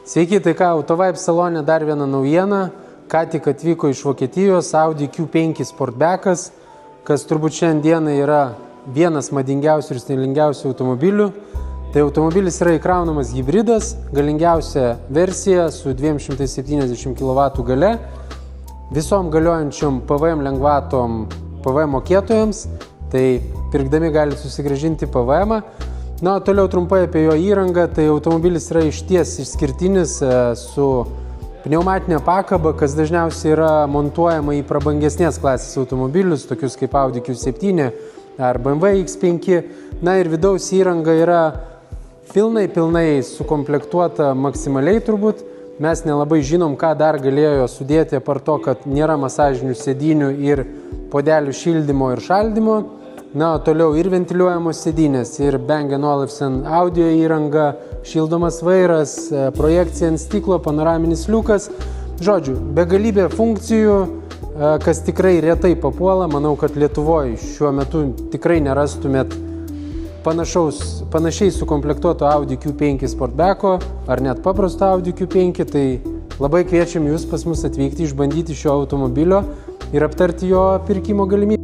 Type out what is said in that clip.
Sveiki, tai ką, Autovibe salone dar viena naujiena. Ką tik atvyko iš Vokietijos Audi Q5 Sportbackas, kas turbūt šiandieną yra vienas madingiausių ir stilingiausių automobilių. Tai automobilis yra įkraunamas hybridas, galingiausia versija su 270 kW galia, visom galiojančiom PVM lengvatom PVM mokėtojams, tai pirkdami gali susigrąžinti PVM-ą. Na, toliau trumpai apie jo įrangą, tai automobilis yra išties išskirtinis su pneumatinė pakaba, kas dažniausiai yra montuojama į prabangesnės klasės automobilius, tokius kaip Audi Q7 ar BMW X5. Na ir vidaus įranga yra pilnai sukomplektuota maksimaliai turbūt. Mes nelabai žinom, ką dar galėjo sudėti apart to, kad nėra masažinių sėdynių ir podelių šildymo ir šaldymo. Na, toliau ir ventiliuojamos sėdynės, ir Bang & Olufsen audio įranga, šildomas vairas, projekcija ant stiklo, panoraminis liukas. Žodžiu, begalybė funkcijų, kas tikrai retai papuola. Manau, kad Lietuvoje šiuo metu tikrai nerastumėt panašiai sukomplektuoto Audi Q5 Sportbacko ar net paprasto Audi Q5, tai labai kviečiam jūs pas mus atvykti, išbandyti šio automobilio ir aptarti jo pirkimo galimybę.